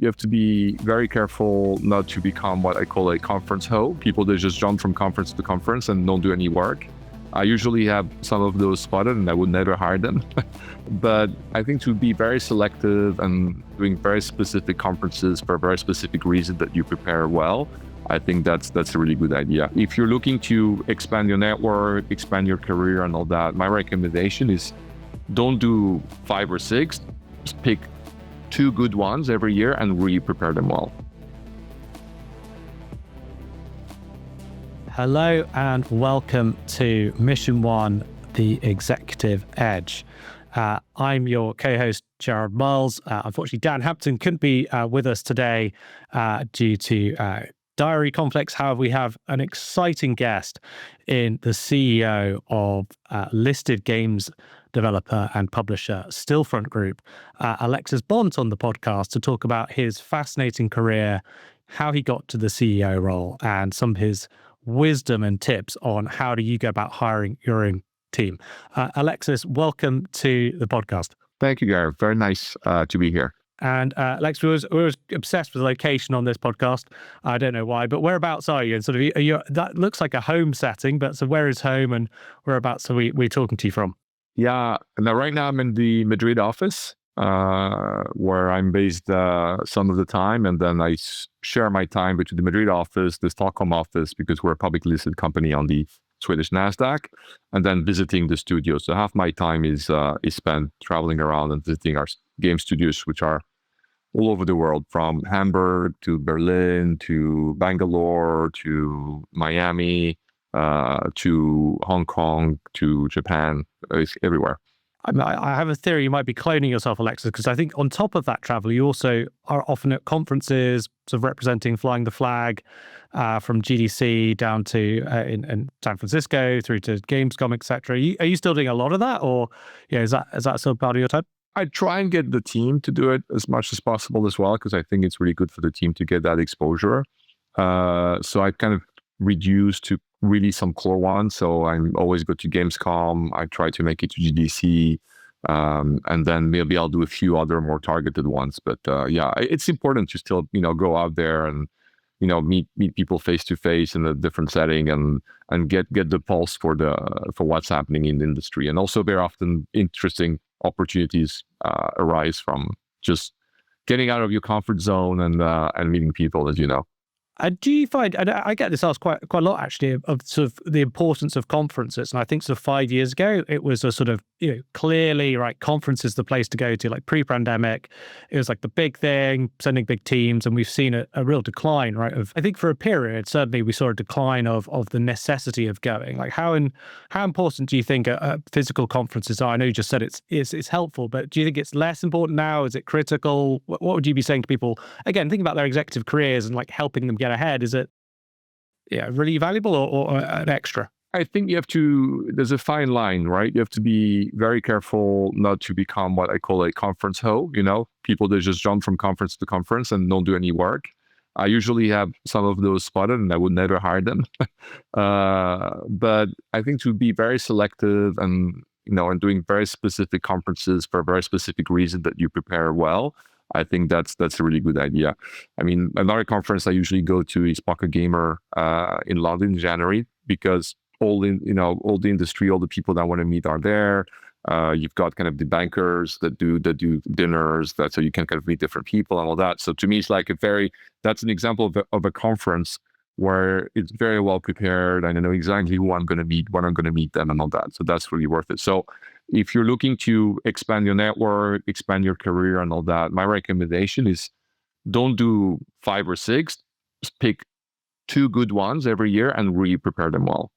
You have to be very careful not to become what I call a conference hoe. People that just jump from conference to conference and don't do any work. I usually have some of those spotted and I would never hire them. But I think to be very selective and doing very specific conferences for a very specific reason that you prepare well, I think that's a really good idea. If you're looking to expand your network, expand your career and all that, my recommendation is don't do 5 or 6, just pick 2 good ones every year and really prepare them well. Hello and welcome to Mission 1, The Executive Edge. I'm your co-host, Gerard Miles. Unfortunately, Dan Hampton couldn't be with us today due to diary conflicts. However, we have an exciting guest in the CEO of listed games developer and publisher Stillfront Group, Alexis Bonte, on the podcast to talk about his fascinating career, how he got to the CEO role, and some of his wisdom and tips on how do you go about hiring your own team. Alexis, welcome to the podcast. Thank you, Gary. Very nice to be here. And Lex, we was obsessed with the location on this podcast. I don't know why, but whereabouts are you? And sort of, that looks like a home setting, but so where is home and whereabouts are we talking to you from? Yeah, now right now I'm in the Madrid office, where I'm based some of the time, and then I share my time between the Madrid office, the Stockholm office, because we're a publicly listed company on the Swedish NASDAQ, and then visiting the studio. So half my time is spent traveling around and visiting our game studios, which are all over the world, from Hamburg to Berlin to Bangalore to Miami to Hong Kong to Japan. It's everywhere. I have a theory you might be cloning yourself, Alexis, because I think on top of that travel, you also are often at conferences, sort of representing, flying the flag from GDC down to in San Francisco through to Gamescom, etc. Are you still doing a lot of that, or is that still part of your time? I try and get the team to do it as much as possible as well, because I think it's really good for the team to get that exposure. So I kind of reduced to really some core ones. So I always go to Gamescom. I try to make it to GDC. And then maybe I'll do a few other more targeted ones. But yeah, it's important to still, go out there and, meet people face to face in a different setting and get the pulse for what's happening in the industry. And also very often interesting opportunities arise from just getting out of your comfort zone and meeting people, as you know. Do you find, and I get this asked quite a lot actually, of sort of the importance of conferences. And I think sort of 5 years ago, it was a sort of, clearly, right, conference is the place to go to, like pre-pandemic. It was like the big thing, sending big teams. And we've seen a real decline, right? I think for a period, certainly we saw a decline of the necessity of going. Like how important do you think physical conferences are? I know you just said it's helpful, but do you think it's less important now? Is it critical? What would you be saying to people, again, thinking about their executive careers and like helping them get ahead? Is it really valuable or an extra? I think there's a fine line, right? You have to be very careful not to become what I call a conference hoe, people that just jump from conference to conference and don't do any work. I usually have some of those spotted and I would never hire them. But I think to be very selective and, and doing very specific conferences for a very specific reason that you prepare well, I think that's a really good idea. I mean, another conference I usually go to is Pocket Gamer in London in January, because all the industry, all the people that I want to meet are there. You've got kind of the bankers that do dinners, so you can kind of meet different people and all that. So to me, it's like that's an example of a conference where it's very well prepared and I know exactly who I'm going to meet, when I'm going to meet them and all that. So that's really worth it. So if you're looking to expand your network, expand your career and all that, my recommendation is don't do 5 or 6, just pick 2 good ones every year and really prepare them well.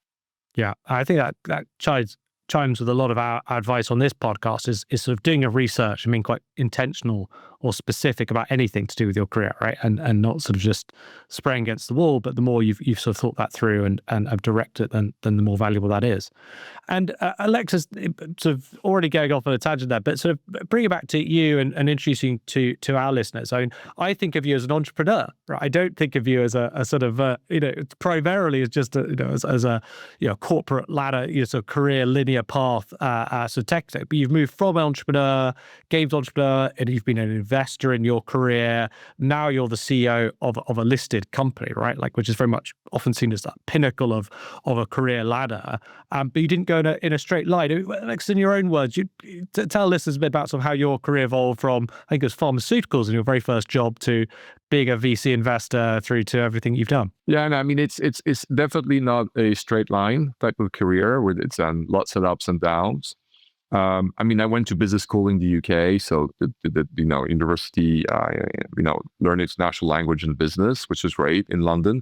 Yeah, I think that chimes with a lot of our advice on this podcast is sort of doing a research and being quite intentional or specific about anything to do with your career, right? And not sort of just spraying against the wall, but the more you've sort of thought that through and have directed it, then the more valuable that is. And Alexis, sort of already going off on a tangent there, but sort of bring it back to you and introducing to our listeners. I mean, I think of you as an entrepreneur, right? I don't think of you as a sort of, primarily as just, as a corporate ladder, sort of career linear path, sort of tech, but you've moved from entrepreneur, games entrepreneur, and you've been an investor in your career. Now you're the CEO of a listed company, right? Like, which is very much often seen as that pinnacle of a career ladder. But you didn't go in a straight line. Like, in your own words, you tell listeners a bit about sort of how your career evolved from, I think it was pharmaceuticals in your very first job, to being a VC investor, through to everything you've done. Yeah, and I mean, it's definitely not a straight line type of career with it's lots of ups and downs. I mean, I went to business school in the UK, so the university, learned international language and business, which is great in London.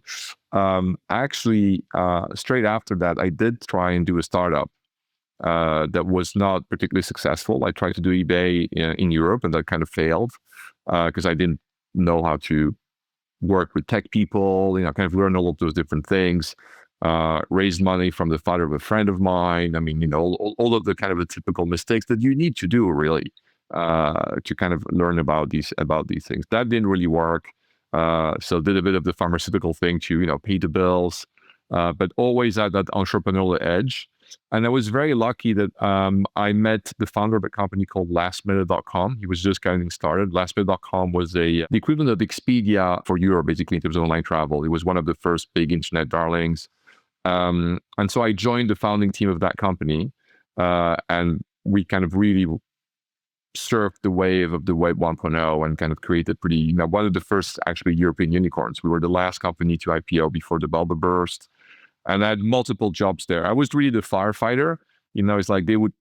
Actually, straight after that, I did try and do a startup that was not particularly successful. I tried to do eBay in Europe, and that kind of failed because I didn't know how to work with tech people, kind of learn all of those different things. Raised money from the father of a friend of mine. I mean, all of the kind of the typical mistakes that you need to do really to kind of learn about these things. That didn't really work. So did a bit of the pharmaceutical thing to pay the bills, but always had that entrepreneurial edge. And I was very lucky that I met the founder of a company called lastminute.com. He was just getting started. Lastminute.com was the equivalent of Expedia for Europe, basically, in terms of online travel. It was one of the first big internet darlings. And so I joined the founding team of that company, and we kind of really surfed the wave of the Web 1.0 and kind of created one of the first actually European unicorns. We were the last company to IPO before the bubble burst. And I had multiple jobs there. I was really the firefighter. It's like they would,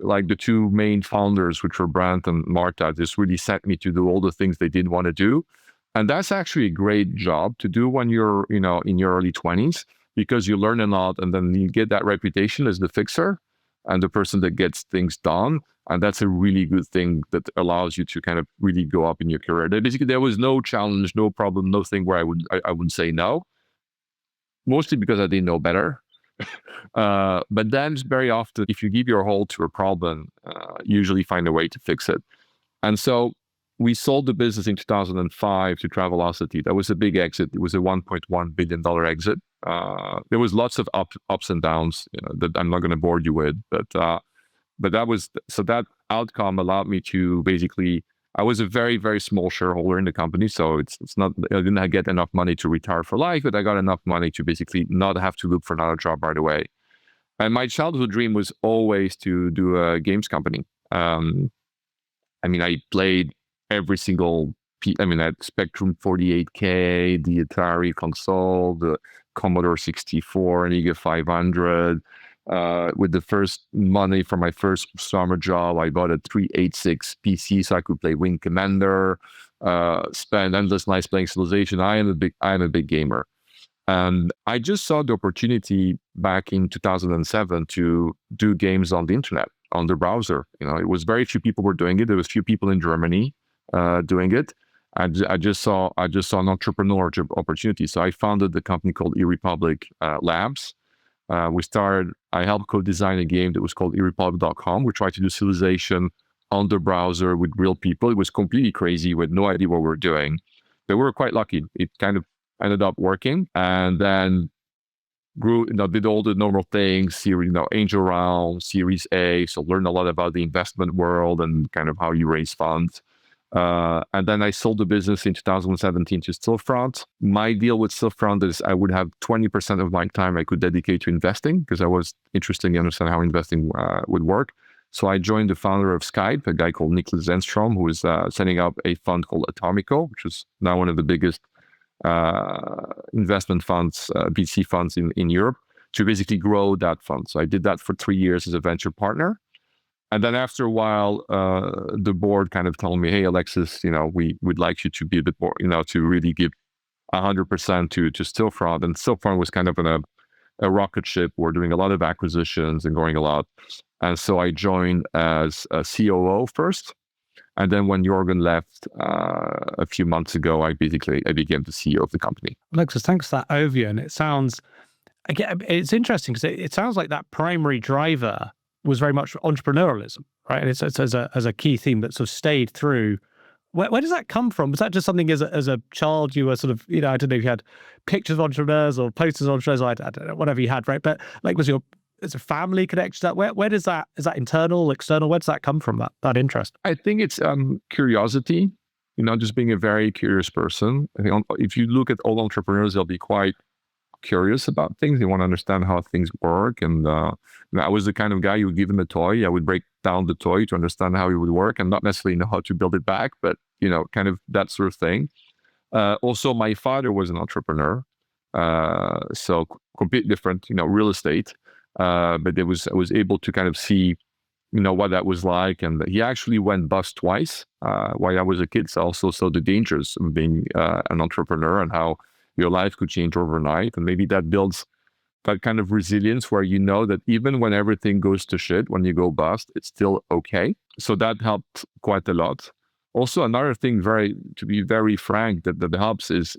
like the two main founders, which were Brandt and Marta, just really sent me to do all the things they didn't want to do. And that's actually a great job to do when you're, in your early 20s, because you learn a lot and then you get that reputation as the fixer and the person that gets things done. And that's a really good thing that allows you to kind of really go up in your career. Basically, there was no challenge, no problem, no thing where I wouldn't say no. Mostly because I didn't know better. But then very often, if you give your all to a problem, you usually find a way to fix it. And so we sold the business in 2005 to Travelocity. That was a big exit. It was a $1.1 billion exit. There was lots of ups and downs that I'm not going to bore you with. But that outcome allowed me to basically, I was a very, very small shareholder in the company. So it's not, I didn't get enough money to retire for life, but I got enough money to basically not have to look for another job right away. And my childhood dream was always to do a games company. I mean, I played every single, I had Spectrum 48K, the Atari console, the Commodore 64, and Amiga 500. With the first money from my first summer job, I bought a 386 PC so I could play Wing Commander, spend endless nights playing Civilization. I am a big gamer. And I just saw the opportunity back in 2007 to do games on the internet, on the browser. It was very few people were doing it. There was few people in Germany doing it. I just saw an entrepreneurial opportunity. So I founded the company called eRepublik Labs. I helped co-design a game that was called eRepublik.com. We tried to do Civilization on the browser with real people. It was completely crazy with no idea what we were doing. But we were quite lucky. It kind of ended up working, and then grew, did all the normal things, angel round, Series A. So learned a lot about the investment world and kind of how you raise funds. And then I sold the business in 2017 to Stillfront. My deal with Stillfront is I would have 20% of my time I could dedicate to investing because I was interested in understanding how investing would work. So I joined the founder of Skype, a guy called Niklas Zenstrom, who is setting up a fund called Atomico, which is now one of the biggest investment funds, VC funds in Europe, to basically grow that fund. So I did that for 3 years as a venture partner. And then after a while, the board kind of told me, hey, Alexis, we'd like you to be a bit more, to really give 100% to Stillfront. And Stillfront was kind of a rocket ship. We're doing a lot of acquisitions and growing a lot. And so I joined as a COO first. And then when Jorgen left a few months ago, I became the CEO of the company. Alexis, thanks for that overview. And it sounds, again, it's interesting because it sounds like that primary driver was very much entrepreneurialism, right? And it's as a key theme that sort of stayed through. Where does that come from? Was that just something as a child you were sort of, I don't know if you had pictures of entrepreneurs or posters of entrepreneurs, I don't know, whatever you had, right? But like, is a family connection to that? Where does that, is that internal, external? Where does that come from, that interest? I think it's curiosity. just being a very curious person. I think if you look at all entrepreneurs, they'll be quite curious about things. They want to understand how things work. And I was the kind of guy, you would give him a toy. I would break down the toy to understand how it would work and not necessarily know how to build it back, but, kind of that sort of thing. Also, my father was an entrepreneur. So completely different, real estate. But I was able to kind of see, what that was like. And he actually went bust twice while I was a kid. So I also saw the dangers of being an entrepreneur and how your life could change overnight. And maybe that builds that kind of resilience where that even when everything goes to shit, when you go bust, it's still okay. So that helped quite a lot. Also, another thing, to be very frank, that helps is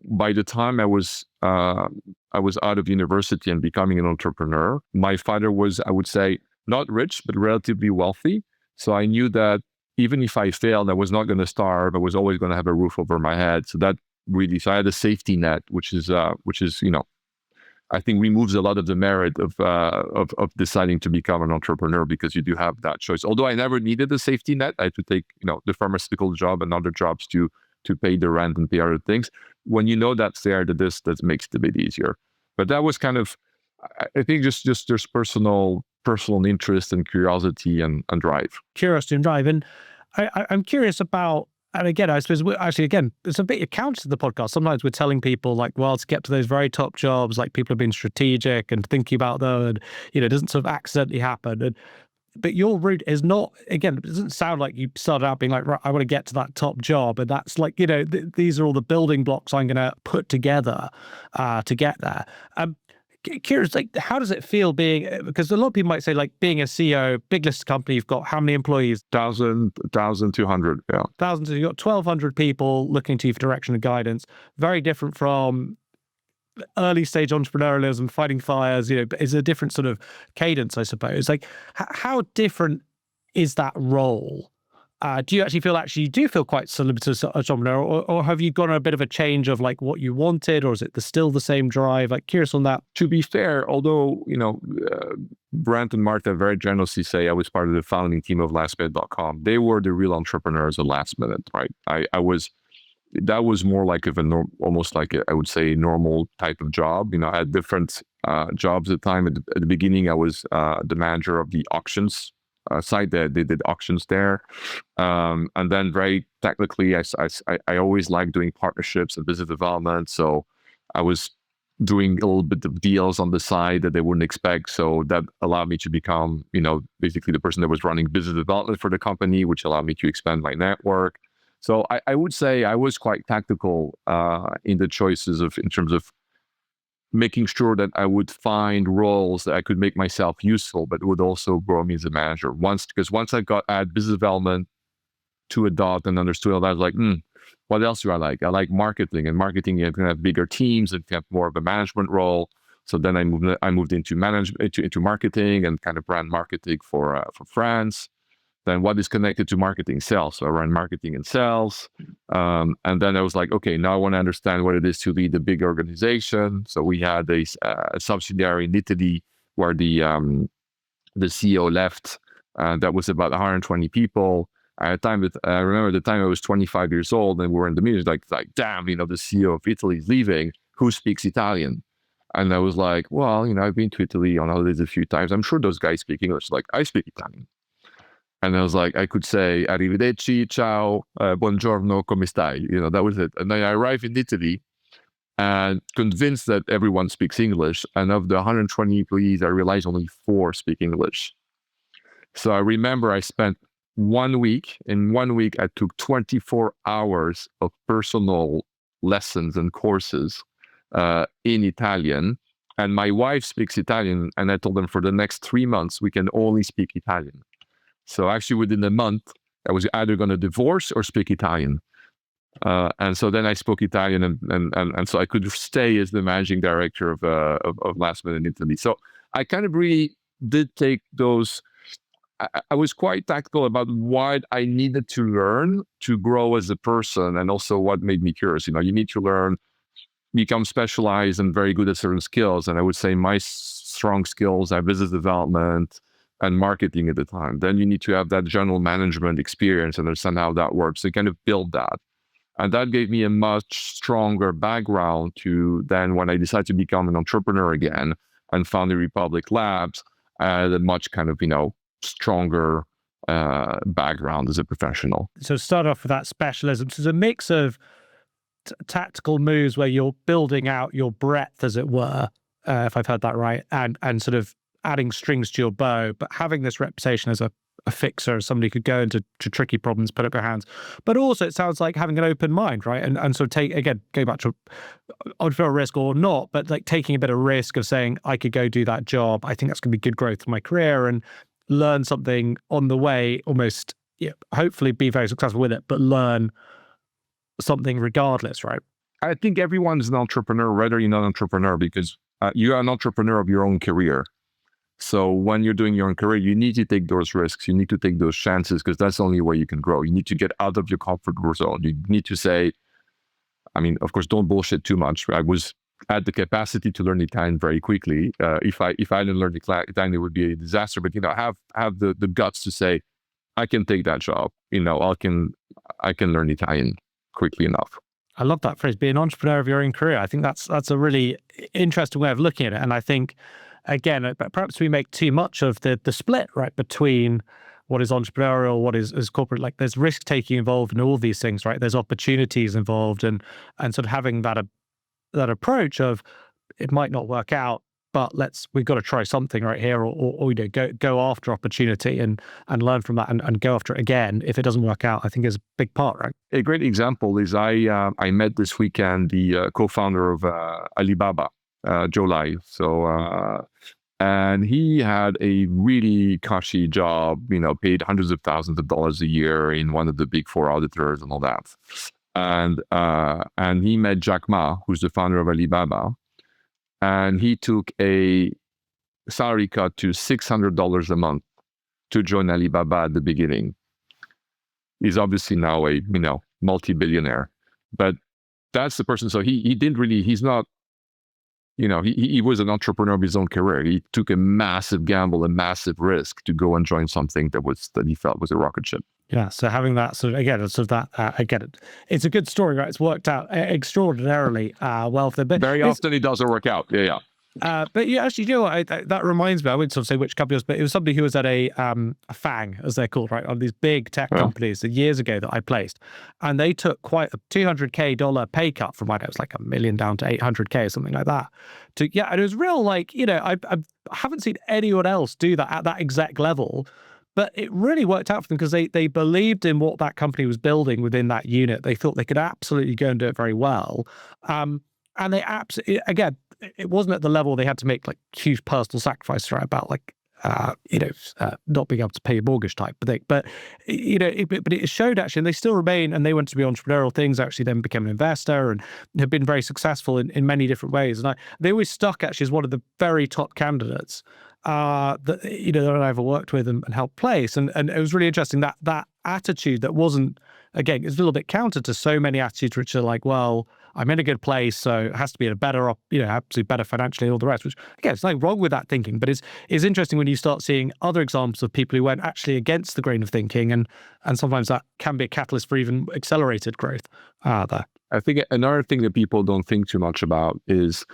by the time I was out of university and becoming an entrepreneur, my father was, I would say, not rich, but relatively wealthy. So I knew that even if I failed, I was not going to starve. I was always going to have a roof over my head. So that really, so I had a safety net, which is I think removes a lot of the merit of deciding to become an entrepreneur, because you do have that choice. Although I never needed a safety net, I had to take the pharmaceutical job and other jobs to pay the rent and pay other things. When that's there, that makes it a bit easier. But that was kind of, I think, just there's personal interest and curiosity and drive. Curiosity and drive, and I'm curious about. And again, I suppose it's a bit counter to the podcast. Sometimes we're telling people to get to those very top jobs, people have been strategic and thinking about them, and it doesn't sort of accidentally happen. But your route is not, again, it doesn't sound like you started out being right, I want to get to that top job, and that's these are all the building blocks I'm going to put together to get there. Curious, how does it feel being, because a lot of people might say being a CEO, big listed company, you've got how many employees? 1,200, yeah. Thousands, so you've got 1,200 people looking to you for direction and guidance. Very different from early stage entrepreneurialism, fighting fires, is a different sort of cadence, I suppose. How different is that role? Do you actually feel quite similar to an entrepreneur, or have you gone on a bit of a change of what you wanted, or is it still the same drive? Curious on that. To be fair, although, Brent and Martha very generously say I was part of the founding team of lastminute.com, they were the real entrepreneurs at Last Minute, right? That was more almost I would say normal type of job. I had different jobs at the time. At the beginning, I was the manager of the auctions side. They did auctions there, and then very technically, I always liked doing partnerships and business development. So I was doing a little bit of deals on the side that they wouldn't expect. So that allowed me to become, basically the person that was running business development for the company, which allowed me to expand my network. So I would say I was quite tactical in the choices in terms of making sure that I would find roles that I could make myself useful, but would also grow me as a manager. Because once I had business development to adopt and understood all that, I was like, what else do I like? I like marketing, and marketing, you can have bigger teams and have more of a management role. So then I moved into management, into marketing and kind of brand marketing for France. Then what is connected to marketing? Sales. So I ran marketing and sales. And then I was like, okay, now I want to understand what it is to lead a big organization. So we had a subsidiary in Italy where the CEO left. That was about 120 people. At the time, I remember at the time I was 25 years old, and we were in the meeting, like damn, the CEO of Italy is leaving. Who speaks Italian? And I was like, well, I've been to Italy on holidays a few times. I'm sure those guys speak English. I speak Italian. And I was like, I could say, arrivederci, ciao, buongiorno, come stai? That was it. And then I arrived in Italy and convinced that everyone speaks English. And of the 120 employees, I realized only 4 speak English. So I remember I spent 1 week. In 1 week, I took 24 hours of personal lessons and courses in Italian. And my wife speaks Italian. And I told them for the next 3 months, we can only speak Italian. So actually within a month, I was either going to divorce or speak Italian. And so then I spoke Italian, and so I could stay as the managing director of Last Minute in Italy. So I kind of really did take those. I was quite tactical about what I needed to learn to grow as a person, and also what made me curious. You need to learn, become specialized and very good at certain skills. And I would say my strong skills are business development, and marketing at the time. Then you need to have that general management experience and understand how that works. So kind of build that. And that gave me a much stronger background to then when I decided to become an entrepreneur again and found eRepublik Labs, I had a much kind of, stronger background as a professional. So start off with that specialism. So it's a mix of tactical moves where you're building out your breadth, as it were, if I've heard that right, and sort of adding strings to your bow, but having this reputation as a fixer, somebody who could go into tricky problems, put up your hands. But also it sounds like having an open mind, right? And so go back to entrepreneurial risk or not, but like taking a bit of risk of saying, I could go do that job. I think that's going to be good growth for my career and learn something on the way, almost, hopefully be very successful with it, but learn something regardless, right? I think everyone's an entrepreneur, whether you're not an entrepreneur, because you are an entrepreneur of your own career. So when you're doing your own career, you need to take those risks. You need to take those chances because that's the only way you can grow. You need to get out of your comfort zone. You need to say, of course, don't bullshit too much. I had the capacity to learn Italian very quickly. If I didn't learn Italian, it would be a disaster. But have the guts to say, I can take that job. I can learn Italian quickly enough. I love that phrase, be an entrepreneur of your own career. I think that's a really interesting way of looking at it. And I think, again, perhaps we make too much of the split, right, between what is entrepreneurial, what is corporate. Like there's risk taking involved in all these things, right? There's opportunities involved, and sort of having that approach of it might not work out, but we've got to try something right here, or go after opportunity and learn from that and go after it again if it doesn't work out. I think is a big part, right? A great example is I met this weekend the co-founder of Alibaba, Joe Lai. So and he had a really cushy job, paid hundreds of thousands of dollars a year in one of the big four auditors and all that. And he met Jack Ma, who's the founder of Alibaba. And he took a salary cut to $600 a month to join Alibaba at the beginning. He's obviously now a multi-billionaire, but that's the person. So he didn't really. He's not. He was an entrepreneur of his own career. He took a massive gamble, a massive risk to go and join something that he felt was a rocket ship. Yeah. So having that sort of, again, I get it. It's a good story, right? It's worked out extraordinarily well for them. But very often it doesn't work out. Yeah. But actually, that reminds me, I wouldn't sort of say which company it was, but it was somebody who was at a FANG, as they're called, right? On these big tech companies years ago that I placed. And they took quite a $200K pay cut from it was like $1 million down to $800K or something like that. And it was real, like, I haven't seen anyone else do that at that exact level. But it really worked out for them because they believed in what that company was building within that unit. They thought they could absolutely go and do it very well. And they absolutely, again, it wasn't at the level they had to make like huge personal sacrifices, right? About like, not being able to pay a mortgage type of thing. But, but it showed actually, and they still remain, and they went to be entrepreneurial things, actually then became an investor and have been very successful in many different ways. And they always stuck actually as one of the very top candidates that I ever worked with and helped place. And it was really interesting that attitude that wasn't, again, it's a little bit counter to so many attitudes which are like, well, I'm in a good place, so it has to be a better, absolutely better financially and all the rest, which, again, there's nothing wrong with that thinking, but it's interesting when you start seeing other examples of people who went actually against the grain of thinking, and sometimes that can be a catalyst for even accelerated growth there. I think another thing that people don't think too much about is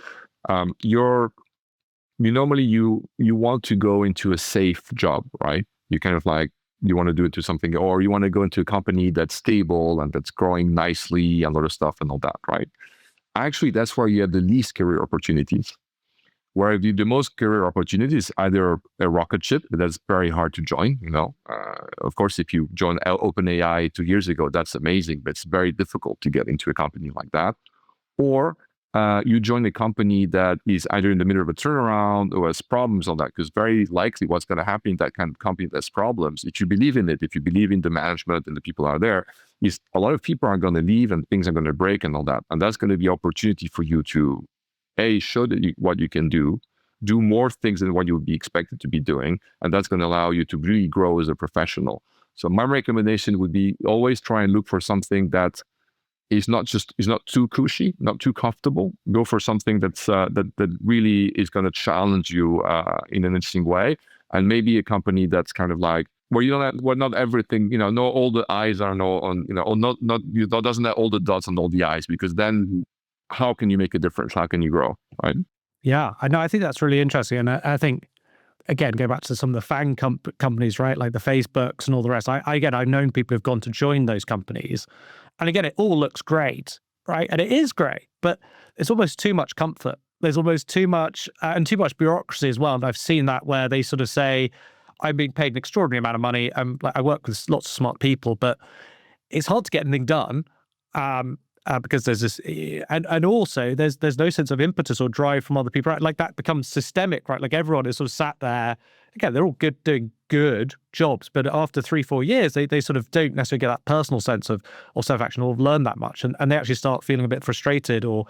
normally you want to go into a safe job, right? You kind of like, you want to do it to something, or you want to go into a company that's stable and that's growing nicely and a lot of stuff and all that, right? Actually, that's where you have the least career opportunities. Where the most career opportunities, either a rocket ship that's very hard to join. Of course, if you join OpenAI 2 years ago, that's amazing, but it's very difficult to get into a company like that. Or you join a company that is either in the middle of a turnaround or has problems on that, because very likely what's going to happen in that kind of company that has problems, if you believe in it, if you believe in the management and the people are there, is a lot of people are going to leave and things are going to break and all that. And that's going to be opportunity for you to, show what you can do more things than what you would be expected to be doing. And that's going to allow you to really grow as a professional. So my recommendation would be always try and look for something that is not too cushy, not too comfortable. Go for something that really is going to challenge you in an interesting way. and maybe a company that's kind of like where you don't have, where not everything, not all the I's are no on, or not you doesn't have all the dots on all the I's, because then how can you make a difference? How can you grow, right? Yeah, I know. I think that's really interesting, and I think, again, go back to some of the FANG companies, right? Like the Facebooks and all the rest. I've known people who've gone to join those companies, and again, it all looks great, right? And it is great, but it's almost too much comfort. There's almost too much and too much bureaucracy as well. And I've seen that where they sort of say, I'm being paid an extraordinary amount of money. Like, I work with lots of smart people, but it's hard to get anything done. Because there's this, and also there's no sense of impetus or drive from other people, right? Like that becomes systemic, right? Like everyone is sort of sat there. Again, they're all good, doing good jobs, but after 3-4 years, they sort of don't necessarily get that personal sense of or self-action or learn that much, and they actually start feeling a bit frustrated, or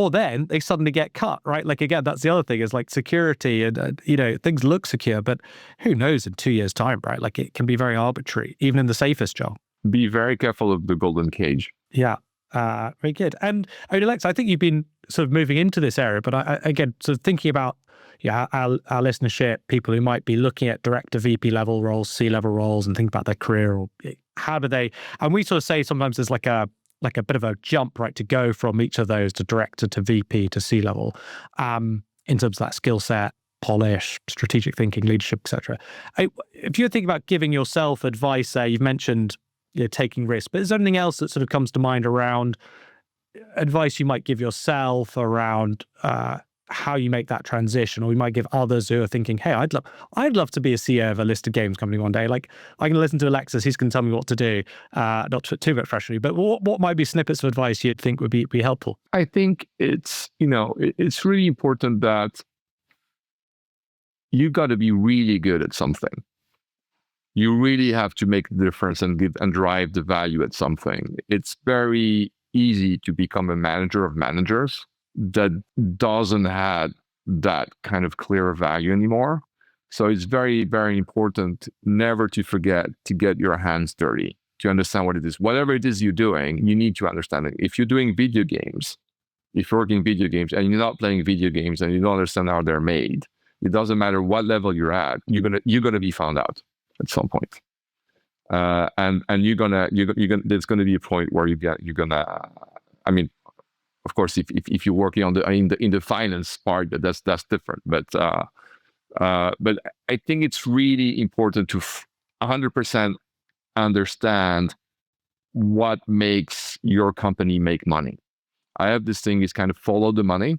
then they suddenly get cut, right? Like again, that's the other thing is like security, and things look secure, but who knows in 2 years' time, right? Like it can be very arbitrary, even in the safest job. Be very careful of the golden cage. Yeah. Very good. And Alex, I think you've been sort of moving into this area, but again, sort of thinking about our listenership, people who might be looking at director, VP level roles, C-level roles, and think about their career, or how do they? And we sort of say sometimes there's like a bit of a jump, right, to go from each of those to director to VP to C-level, in terms of that skill set, polish, strategic thinking, leadership, etc. If you're thinking about giving yourself advice, you've mentioned taking risks, but is there anything else that sort of comes to mind around advice you might give yourself around how you make that transition, or you might give others who are thinking, hey, I'd love to be a CEO of a listed games company one day. Like, I can listen to Alexis, he's going to tell me what to do, not to put too much pressure on you, but what might be snippets of advice you'd think would be helpful? I think it's really important that you've got to be really good at something. You really have to make the difference and drive the value at something. It's very easy to become a manager of managers that doesn't have that kind of clear value anymore. So it's very, very important never to forget to get your hands dirty, to understand what it is. Whatever it is you're doing, you need to understand it. If you're doing video games, if you're working video games and you're not playing video games and you don't understand how they're made, it doesn't matter what level you're at, you're gonna be found out at some point, and you're gonna. There's gonna be a point where you're gonna. I mean, of course, if you're working on in the finance part, that's different. But I think it's really important to 100% understand what makes your company make money. I have this thing is kind of follow the money.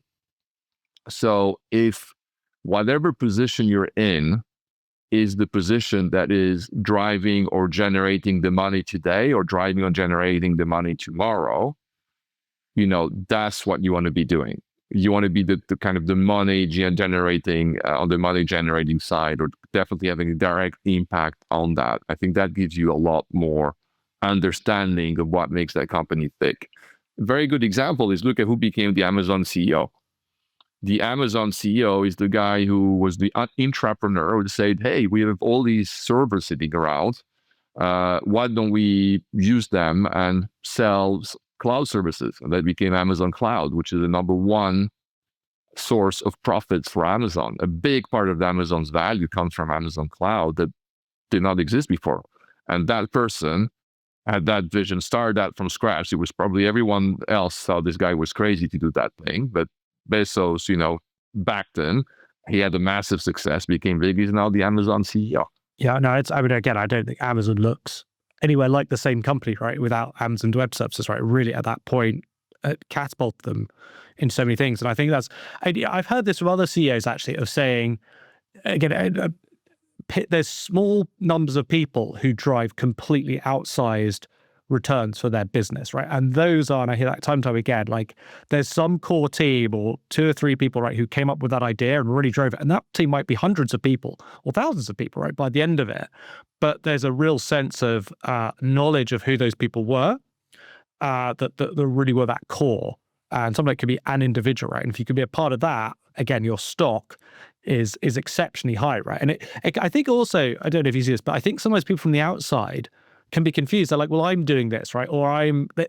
So if whatever position you're in is the position that is driving or generating the money today, or driving or generating the money tomorrow, that's what you want to be doing. You want to be the kind of the money generating on the money generating side, or definitely having a direct impact on that. I think that gives you a lot more understanding of what makes that company tick. A very good example is look at who became the Amazon CEO. The Amazon CEO is the guy who was the entrepreneur who said, hey, we have all these servers sitting around. Why don't we use them and sell cloud services? And that became Amazon Cloud, which is the number one source of profits for Amazon. A big part of Amazon's value comes from Amazon Cloud that did not exist before. And that person had that vision, started that from scratch. It was probably everyone else thought this guy was crazy to do that thing, but Bezos, back then, he had a massive success, became big. He's now the Amazon CEO. Yeah, no, again, I don't think Amazon looks anywhere like the same company, right? Without Amazon Web Services, right? Really, at that point, catapult them in so many things. And I think I've heard this from other CEOs actually, of saying, again, there's small numbers of people who drive completely outsized returns for their business, right? And those are, and I hear that time and time again, like there's some core team or 2 or 3 people, right, who came up with that idea and really drove it. And that team might be hundreds of people or thousands of people, right, by the end of it. But there's a real sense of knowledge of who those people were, that really were that core. And something that could be an individual, right? And if you could be a part of that, again, your stock is exceptionally high, right? And I think also, I don't know if you see this, but I think sometimes people from the outside can be confused. They're like, well, I'm doing this, right? Or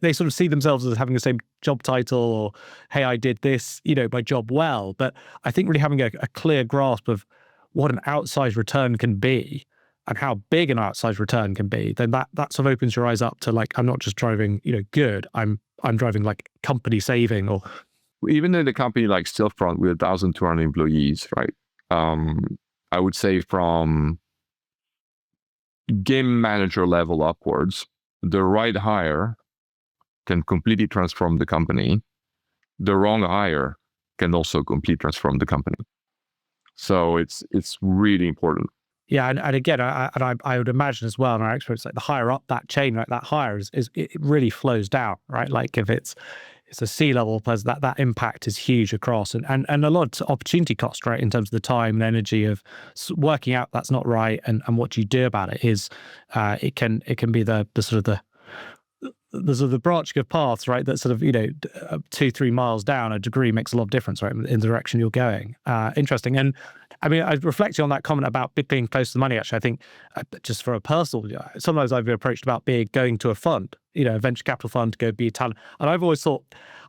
they sort of see themselves as having the same job title, or, hey, I did this, my job well. But I think really having a clear grasp of what an outsized return can be and how big an outsized return can be, then that sort of opens your eyes up to like, I'm not just driving, good, I'm driving like company saving. Or even in a company like Stillfront with 1,200 employees, right? I would say from game manager level upwards, the right hire can completely transform the company. The wrong hire can also completely transform the company. So it's really important. yeah, and again, I would imagine as well in our experience, like the higher up that chain, right, that higher is it really flows down, right? Like if it's a C-level person, that impact is huge across, and a lot of opportunity cost, right, in terms of the time and energy of working out that's not right, and what you do about it is, it can be the sort of the branching of paths, right? That sort of 2-3 miles down a degree makes a lot of difference, right, in the direction you're going. Interesting. And I mean, I was reflecting on that comment about being close to the money. Actually, I think just for a personal, sometimes I've been approached about going to a fund, a venture capital fund to go be a talent, and I've always thought,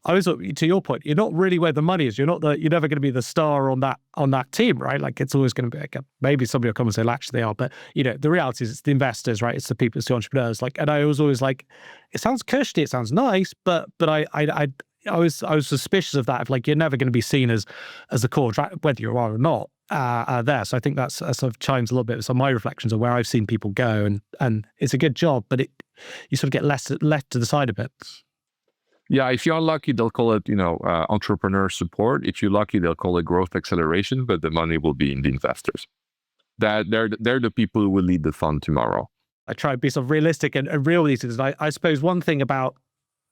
to your point, you're not really where the money is. You're never going to be the star on that team, right? Like it's always going to be like maybe somebody will come and say, well, actually they are, but the reality is it's the investors, right? It's the people, it's the entrepreneurs. Like, and I was always like, it sounds cushy, it sounds nice, but I was suspicious of that. Of like, you're never going to be seen as the core, whether you are or not there. So I think that's sort of chimes a little bit with some of my reflections of where I've seen people go, and it's a good job, but you sort of get left to the side a bit. Yeah, if you're lucky, they'll call it, entrepreneur support. If you're lucky, they'll call it growth acceleration, but the money will be in the investors. That they're the people who will lead the fund tomorrow. I try to be sort of realistic and real with these things. I suppose one thing about,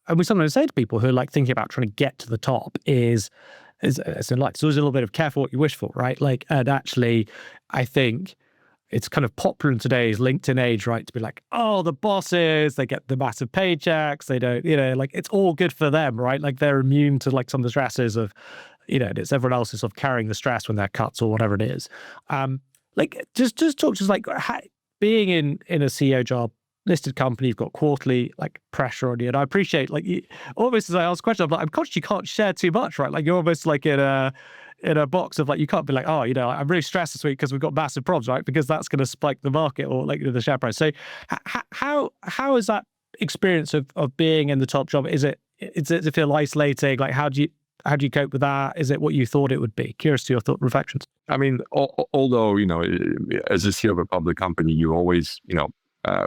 and we sometimes say to people who are like thinking about trying to get to the top is it's always a little bit of careful what you wish for, right? Like, and actually, I think it's kind of popular in today's LinkedIn age, right? To be like, oh, the bosses, they get the massive paychecks. They don't, like it's all good for them, right? Like they're immune to like some of the stresses of, it's everyone else is sort of carrying the stress when they're cuts or whatever it is. Like just talk to us like being in a CEO job, listed company, you've got quarterly like pressure on you. And I appreciate like almost as I ask questions, I'm conscious you can't share too much, right? Like you're almost like in a box of like, you can't be like, oh, I'm really stressed this week because we've got massive problems, right? Because that's going to spike the market or like the share price. So how is that experience of being in the top job? Does it feel isolating? Like how do you cope with that? Is it what you thought it would be? Curious to your reflections. I mean, although, as a CEO of a public company, you're always,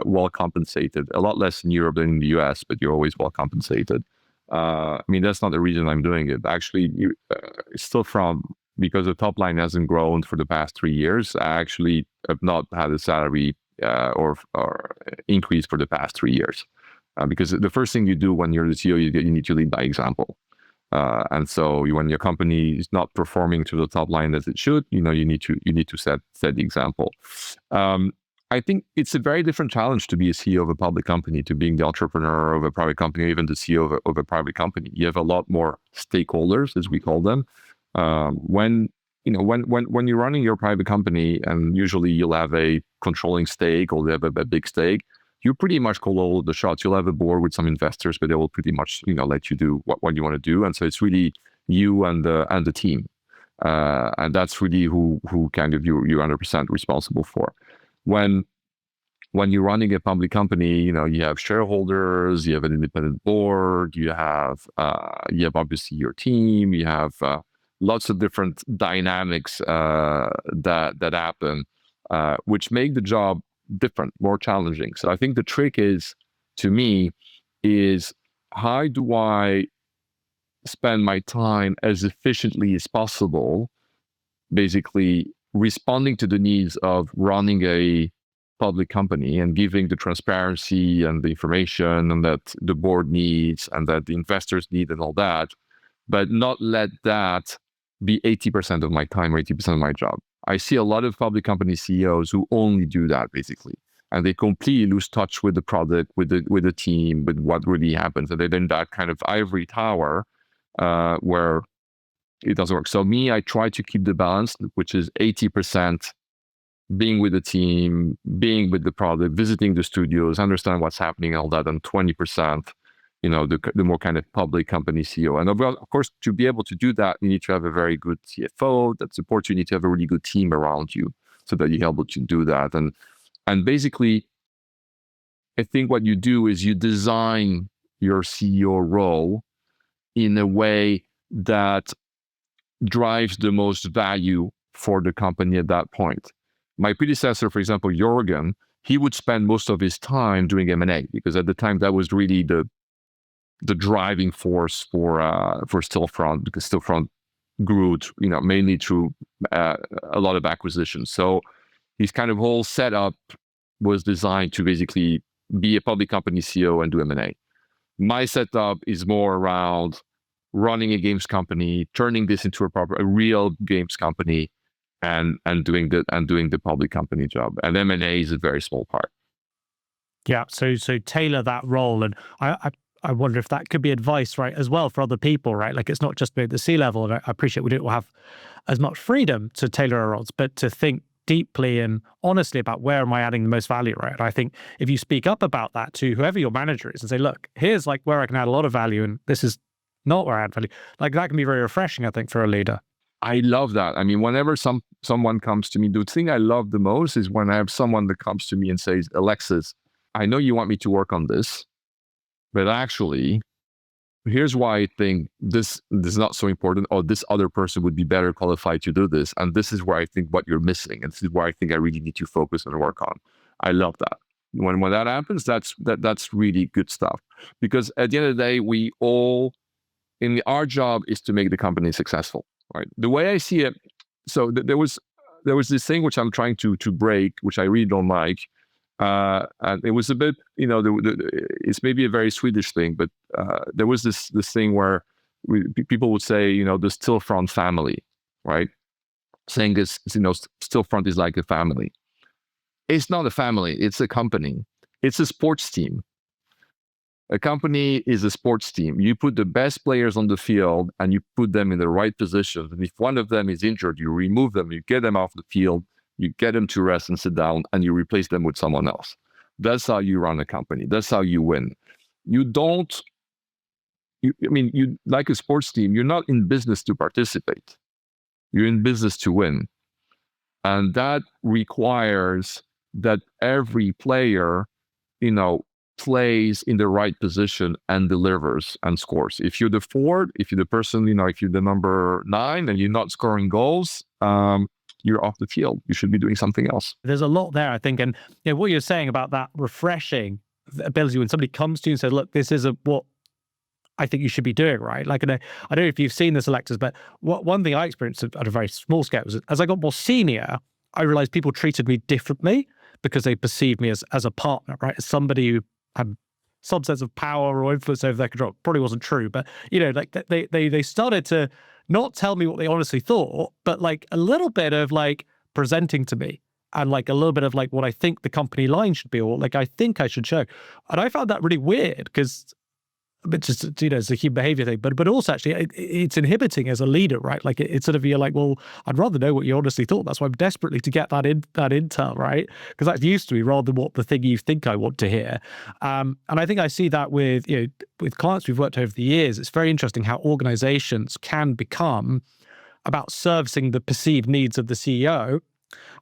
well compensated, a lot less in Europe than in the US, but you're always well compensated. I mean, that's not the reason I'm doing it. Actually, because the top line hasn't grown for the past 3 years, I actually have not had a salary or increase for the past 3 years. Because the first thing you do when you're the CEO, you need to lead by example. And so when your company is not performing to the top line as it should, you need to set the example. I think it's a very different challenge to be a CEO of a public company to being the entrepreneur of a private company, or even the CEO of a private company. You have a lot more stakeholders, as we call them. When you're running your private company, and usually you'll have a controlling stake or they have a big stake, you pretty much call all of the shots. You'll have a board with some investors, but they will pretty much let you do what you want to do. And so it's really you and the team, and that's really who kind of you're 100% responsible for. When you're running a public company, you have shareholders, you have an independent board, you have obviously your team, you have lots of different dynamics that happen, which make the job different, more challenging. So I think the trick is how do I spend my time as efficiently as possible, basically responding to the needs of running a public company and giving the transparency and the information and that the board needs and that the investors need and all that, but not let that be 80% of my time or 80% of my job. I see a lot of public company CEOs who only do that basically, and they completely lose touch with the product, with the team, with what really happens, and they're in that kind of ivory tower where it doesn't work. So I try to keep the balance, which is 80% being with the team, being with the product, visiting the studios, understand what's happening and all that, and 20%, the more kind of public company CEO. And of course, to be able to do that, you need to have a very good CFO that supports you. You need to have a really good team around you so that you're able to do that. And basically, I think what you do is you design your CEO role in a way that drives the most value for the company at that point. My predecessor, for example, Jorgen, he would spend most of his time doing M&A because at the time that was really the driving force for Stillfront, because Stillfront grew, mainly through a lot of acquisitions. So his kind of whole setup was designed to basically be a public company CEO and do M&A. My setup is more around running a games company, turning this into a real games company, and doing the public company job. And M&A is a very small part. Yeah. So tailor that role, and I wonder if that could be advice, right, as well for other people, right? Like it's not just at the C-level. And I appreciate we don't have as much freedom to tailor our roles, but to think deeply and honestly about where am I adding the most value, right? I think if you speak up about that to whoever your manager is and say, look, here's like where I can add a lot of value and this is not where I add value, like that can be very refreshing, I think, for a leader. I love that. I mean, whenever someone comes to me, the thing I love the most is when I have someone that comes to me and says, Alexis, I know you want me to work on this, but actually, here's why I think this is not so important, or this other person would be better qualified to do this. And this is where I think what you're missing. And this is where I think I really need to focus and work on. I love that. When that happens, that's really good stuff. Because at the end of the day, our job is to make the company successful, right? The way I see it, so there was this thing which I'm trying to break, which I really don't like. And it was a bit, it's maybe a very Swedish thing, but there was this thing where people would say, the Stillfront family, right? Saying this, Stillfront is like a family. It's not a family, it's a company. It's a sports team. A company is a sports team. You put the best players on the field and you put them in the right positions. And if one of them is injured, you remove them, you get them off the field, you get them to rest and sit down, and you replace them with someone else. That's how you run a company. That's how you win. You like a sports team, you're not in business to participate. You're in business to win. And that requires that every player, plays in the right position and delivers and scores. If you're the forward, if you're the person, if you're the number 9 and you're not scoring goals, you're off the field. You should be doing something else. There's a lot there, I think. And what you're saying about that refreshing ability when somebody comes to you and says, look, this is what I think you should be doing, right? Like, I don't know if you've seen this, Alexis, but one thing I experienced at a very small scale was as I got more senior, I realized people treated me differently because they perceived me as a partner, right? As somebody who had some sense of power or influence over their control. Probably wasn't true, but like they started to not tell me what they honestly thought, but like a little bit of like presenting to me and like a little bit of like what I think the company line should be, or like I think I should show. And I found that really weird because it's just, it's a human behavior thing, but also actually it's inhibiting as a leader, right? Like it's sort of, you're like, well, I'd rather know what you honestly thought. That's why I'm desperately to get that intel, right? Because that's used to me rather than what the thing you think I want to hear. And I think I see that with clients we've worked over the years. It's very interesting how organizations can become about servicing the perceived needs of the CEO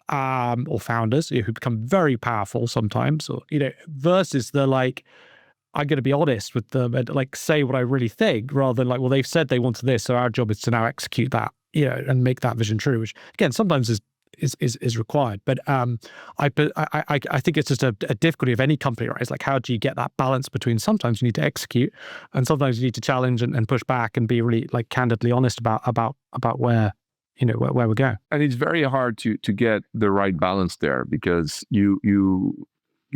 or founders who become very powerful sometimes, or versus the like, I'm going to be honest with them and like say what I really think, rather than like, well, they've said they wanted this, so our job is to now execute that, and make that vision true, which again sometimes is required. But I think it's just a difficulty of any company, right? It's like, how do you get that balance between sometimes you need to execute and sometimes you need to challenge and push back and be really like candidly honest about where where we go. And it's very hard to get the right balance there, because you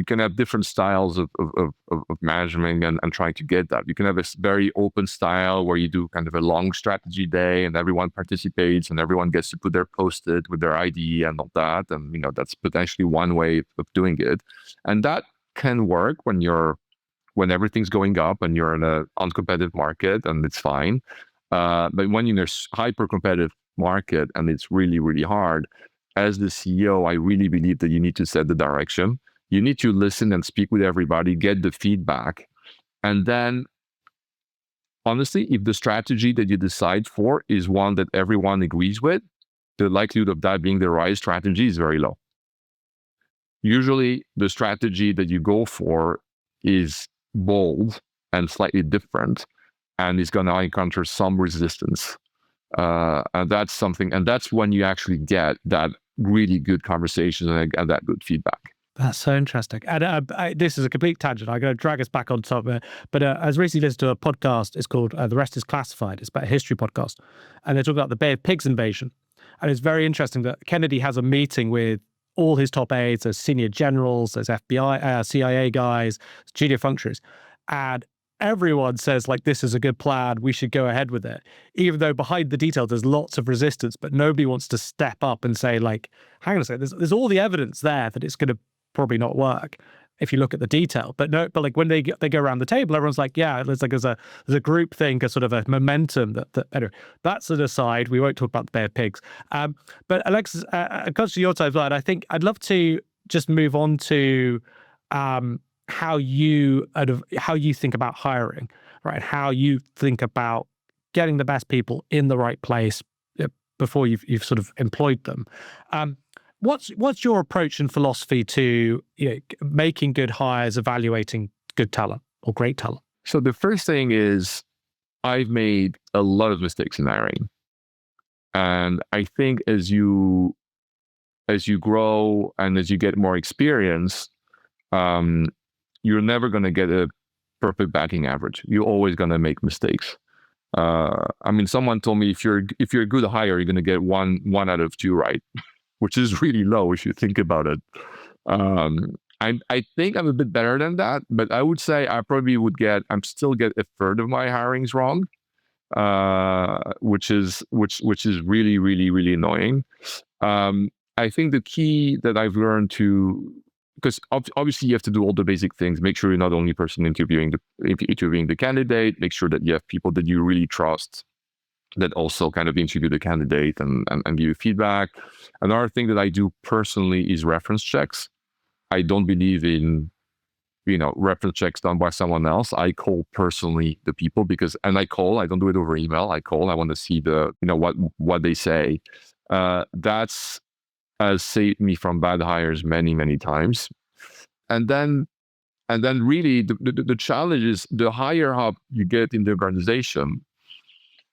can have different styles of management and trying to get that. You can have a very open style where you do kind of a long strategy day and everyone participates and everyone gets to put their post-it with their ID and all that. And, that's potentially one way of doing it. And that can work when everything's going up and you're in an uncompetitive market, and it's fine. But when you're in a hyper-competitive market and it's really, really hard, as the CEO, I really believe that you need to set the direction. You need to listen and speak with everybody, get the feedback, and then honestly, if the strategy that you decide for is one that everyone agrees with, the likelihood of that being the right strategy is very low. Usually, the strategy that you go for is bold and slightly different, and is going to encounter some resistance. And that's something, and that's when you actually get that really good conversation and that good feedback. That's so interesting. And this is a complete tangent. I'm going to drag us back on top of it. But I was recently listening to a podcast. It's called The Rest is Classified. It's about a history podcast. And they talk about the Bay of Pigs invasion. And it's very interesting that Kennedy has a meeting with all his top aides, there's senior generals, there's FBI, CIA guys, junior functionaries. And everyone says, like, this is a good plan, we should go ahead with it. Even though behind the detail, there's lots of resistance, but nobody wants to step up and say, like, hang on a second, there's all the evidence there that it's going to probably not work if you look at the detail. But like when they go around the table, everyone's like, yeah, there's a group thing, a sort of a momentum that anyway, that's an aside. We won't talk about the Bay of Pigs. But Alexis, it comes to your time as well. And I think I'd love to just move on to how you think about hiring, right? How you think about getting the best people in the right place before you've sort of employed them. What's your approach and philosophy to making good hires, evaluating good talent or great talent? So the first thing is I've made a lot of mistakes in hiring. And I think as you grow and as you get more experience, you're never going to get a perfect batting average. You're always going to make mistakes. I mean, someone told me if you're a good hire, you're going to get one out of two right, which is really low if you think about it. I think I'm a bit better than that, but I would say I probably I'm still get a third of my hirings wrong, which is really, really, really annoying. I think the key that I've learned because obviously you have to do all the basic things, make sure you're not the only person interviewing the candidate, make sure that you have people that you really trust that also kind of interview the candidate and give you feedback. Another thing that I do personally is reference checks. I don't believe in, reference checks done by someone else. I call personally the people I don't do it over email. I want to see what they say. That's has saved me from bad hires many, many times. And then really the challenge is the higher up you get in the organization,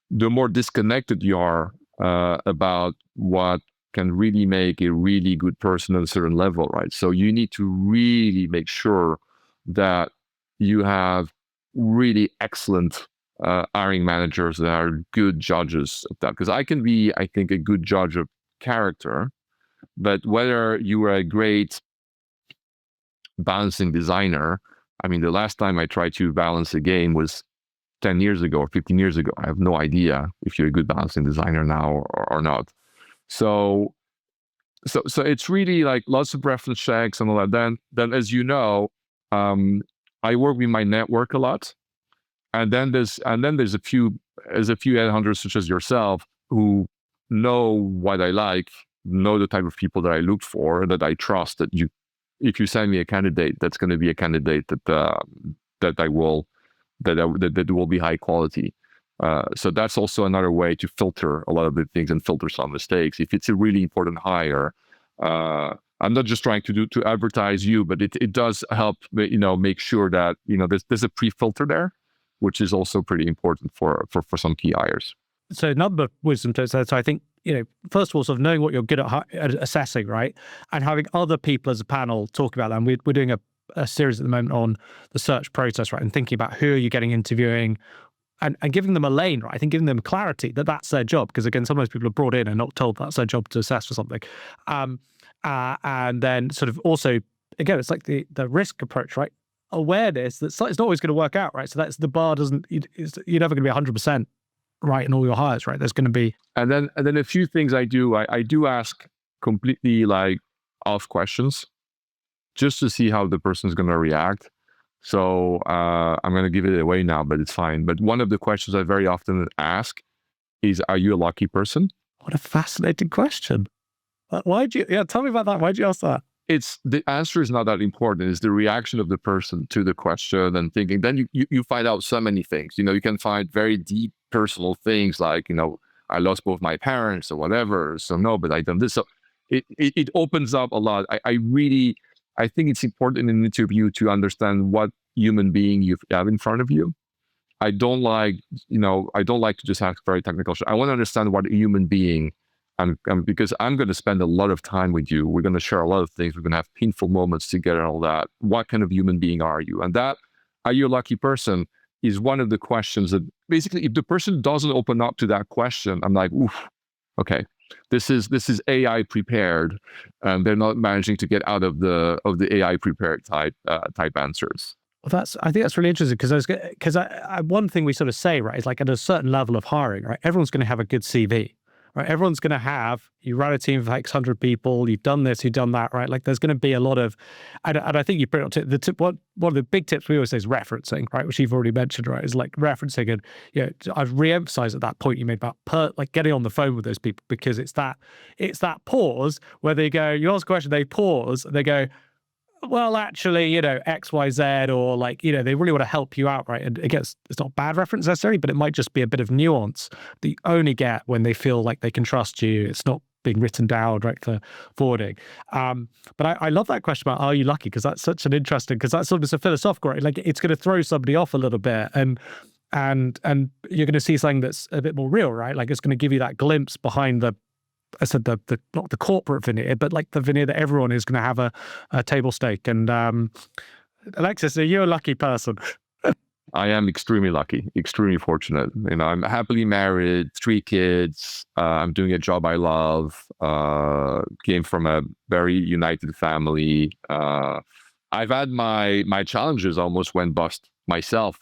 the more disconnected you are about what can really make a really good person at a certain level, right? So you need to really make sure that you have really excellent hiring managers that are good judges of that. Because I can be, I think, a good judge of character, but whether you are a great balancing designer, I mean, the last time I tried to balance a game was 10 years ago or 15 years ago. I have no idea if you're a good balancing designer now or not. So it's really like lots of reference checks and all that. Then as you know, I work with my network a lot. And then there's a few headhunters such as yourself who know what I like, know the type of people that I look for, that I trust, that if you send me a candidate, that's going to be a candidate that will be high quality. So that's also another way to filter a lot of the things and filter some mistakes. If it's a really important hire, I'm not just trying to advertise you, but it does help, make sure that, there's a pre-filter there, which is also pretty important for some key hires. So a number of wisdom tips. So I think, first of all, sort of knowing what you're good at assessing, right? And having other people as a panel talk about that. And we're doing a series at the moment on the search process, right? And thinking about who are you getting interviewing and giving them a lane, right? I think giving them clarity that that's their job. Because again, sometimes people are brought in and not told that's their job to assess for something. And then sort of also, again, it's like the risk approach, right? Awareness that it's not always going to work out, right? So that's the bar you're never going to be 100% right in all your hires, right? There's going to be. And then a few things I do ask completely like off questions just to see how the person's going to react. So I'm going to give it away now, but it's fine. But one of the questions I very often ask is, are you a lucky person? What a fascinating question. Tell me about that. Why'd you ask that? it's the answer is not that important. It's the reaction of the person to the question and thinking. Then you find out so many things. You can find very deep personal things like, I lost both my parents or whatever. So no, but I done this. So it opens up a lot. I think it's important in an interview to understand what human being you have in front of you. I don't like to just ask very technical. I want to understand what a human being, and because I'm going to spend a lot of time with you. We're going to share a lot of things. We're going to have painful moments together and all that. What kind of human being are you? And that, are you a lucky person, is one of the questions that basically, if the person doesn't open up to that question, I'm like, oof, okay, this is AI prepared, and they're not managing to get out of the AI prepared type answers. Well, I think that's really interesting because one thing we sort of say, right, is like at a certain level of hiring, right, everyone's going to have a good CV, right? Everyone's going to have, you run a team of X hundred people, you've done this, you've done that, right? Like there's going to be a lot of, and I think you bring up one of the big tips we always say is referencing, right, which you've already mentioned, right, is like referencing. And I've re-emphasized at that point you made about like getting on the phone with those people, because it's that pause where they go, you ask a question, they pause, and they go, well, actually, X, Y, Z, or like, they really want to help you out, right? And again, it's not bad reference necessarily, but it might just be a bit of nuance that you only get when they feel like they can trust you. It's not being written down, right, for forwarding. But I love that question about, are you lucky? Because that's such an interesting, because that's sort of a philosophical, right? Like it's going to throw somebody off a little bit, and you're going to see something that's a bit more real, right? Like it's going to give you that glimpse behind the not the corporate veneer, but like the veneer that everyone is going to have a table stake. And Alexis, are you a lucky person? I am extremely lucky, extremely fortunate. I'm happily married, 3 kids. I'm doing a job I love. Came from a very united family. I've had my challenges. Almost went bust myself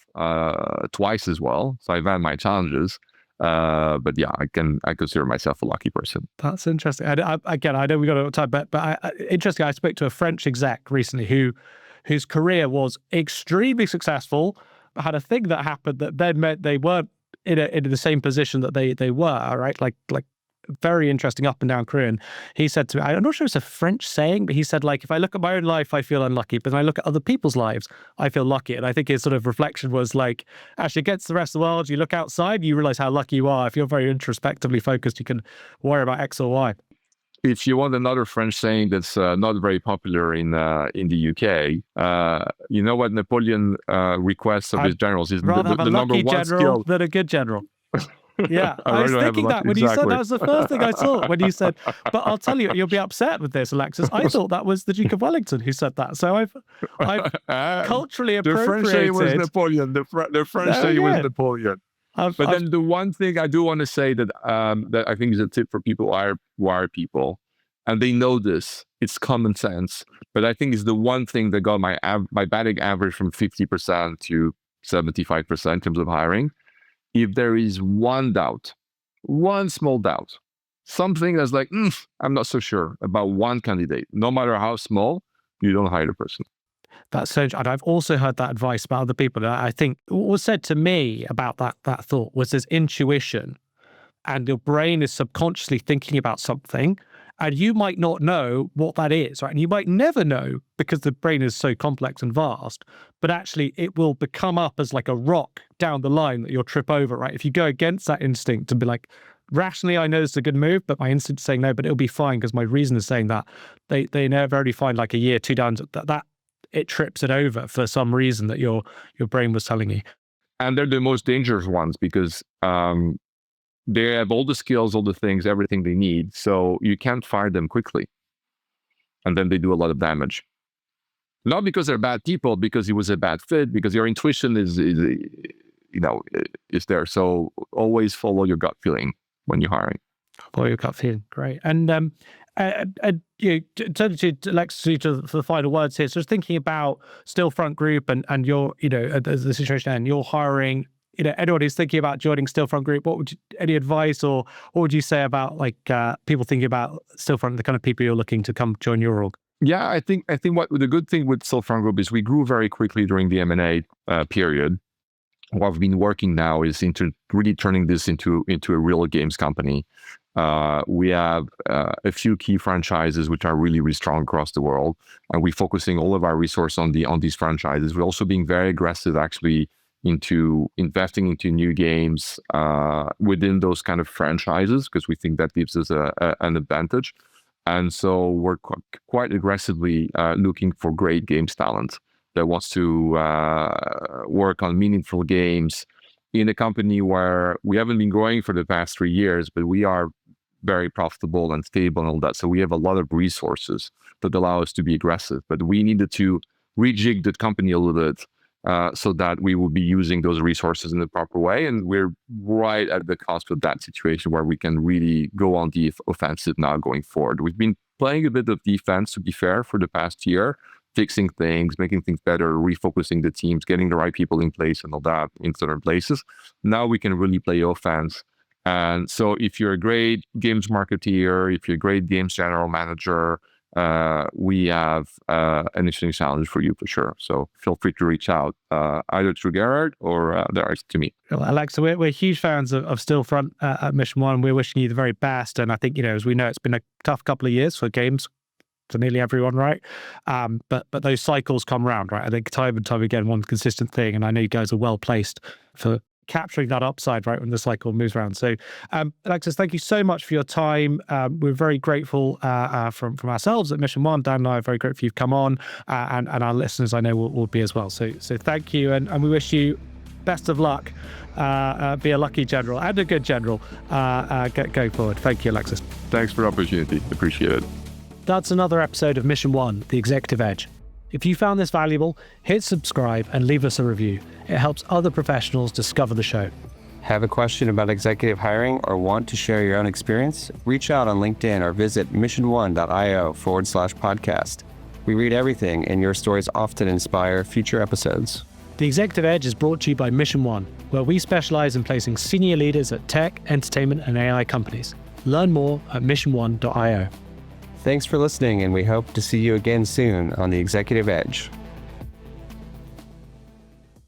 twice as well. So I've had my challenges. But yeah, I consider myself a lucky person. That's interesting. I know we got a lot of time, but interesting. I spoke to a French exec recently whose career was extremely successful, but had a thing that happened that then meant they weren't in the same position that they were, right? Like very interesting up and down career. And he said to me, I'm not sure it's a French saying, but he said, like, if I look at my own life, I feel unlucky, but when I look at other people's lives, I feel lucky. And I think his sort of reflection was like, actually against the rest of the world, you look outside, you realize how lucky you are. If you're very introspectively focused, you can worry about X or Y. If you want another French saying that's not very popular in the UK, you know what Napoleon requests of his generals is rather have a number lucky one general skill than a good general. Yeah, I was thinking that when you said that was the first thing I saw when you said, but I'll tell you, you'll be upset with this, Alexis. I thought that was the Duke of Wellington who said that. So I've culturally appropriated. The French say it was Napoleon. The French say it was Napoleon. But then the one thing I do want to say that that I think is a tip for people who are people, and they know this, it's common sense, but I think it's the one thing that got my batting average from 50% to 75% in terms of hiring. If there is one doubt, one small doubt, something that's like, I'm not so sure about one candidate, no matter how small, you don't hire the person. That's so, and I've also heard that advice about other people. I think what was said to me about that thought was there's intuition, and your brain is subconsciously thinking about something, and you might not know what that is, right? And you might never know because the brain is so complex and vast, but actually it will become up as like a rock down the line that you'll trip over, right? If you go against that instinct and be like, rationally, I know it's a good move, but my instinct is saying no, but it'll be fine because my reason is saying that, they never already find like a year, 2 down, that it trips it over for some reason that your brain was telling you. And they're the most dangerous ones because they have all the skills, all the things, everything they need. So you can't fire them quickly. And then they do a lot of damage. Not because they're bad people, because it was a bad fit, because your intuition is there. So always follow your gut feeling when you're hiring. Follow your gut feeling. Great. And turning to Alexis for the final words here. So just thinking about Stillfront Group and your, the situation and you're hiring, anyone who's thinking about joining Stillfront Group, any advice or what would you say about like people thinking about Stillfront, the kind of people you're looking to come join your org? Yeah, I think what the good thing with Stillfront Group is we grew very quickly during the M&A period. What I've been working now is into really turning this into a real games company. We have a few key franchises which are really, really strong across the world, and we're focusing all of our resources on these franchises. We're also being very aggressive, actually, into investing into new games within those kind of franchises, because we think that gives us an advantage. And so we're quite aggressively looking for great games talent that wants to work on meaningful games in a company where we haven't been growing for the past 3 years, but we are very profitable and stable and all that. So we have a lot of resources that allow us to be aggressive, but we needed to rejig the company a little bit so that we will be using those resources in the proper way. And we're right at the cusp of that situation where we can really go on the offensive now going forward. We've been playing a bit of defense, to be fair, for the past year, fixing things, making things better, refocusing the teams, getting the right people in place and all that in certain places. Now we can really play offense. And so if you're a great games marketeer, if you're a great games general manager, we have an interesting challenge for you for sure. So feel free to reach out either through Gerard or direct to me. Well, Alexa, we're huge fans of Stillfront at Mission One. We're wishing you the very best. And I think, as we know, it's been a tough couple of years for games, for nearly everyone, right? But those cycles come around, right? I think time and time again, one consistent thing, and I know you guys are well placed for capturing that upside, right, when the cycle moves around. So, Alexis, thank you so much for your time. We're very grateful from ourselves at Mission One. Dan and I are very grateful you've come on, and our listeners, I know, will be as well. So thank you, and we wish you best of luck. Be a lucky general and a good general going forward. Thank you, Alexis. Thanks for the opportunity. Appreciate it. That's another episode of Mission One, The Executive Edge. If you found this valuable, hit subscribe and leave us a review. It helps other professionals discover the show. Have a question about executive hiring or want to share your own experience? Reach out on LinkedIn or visit missionone.io/podcast. We read everything, and your stories often inspire future episodes. The Executive Edge is brought to you by Mission One, where we specialize in placing senior leaders at tech, entertainment, and AI companies. Learn more at missionone.io. Thanks for listening, and we hope to see you again soon on The Executive Edge.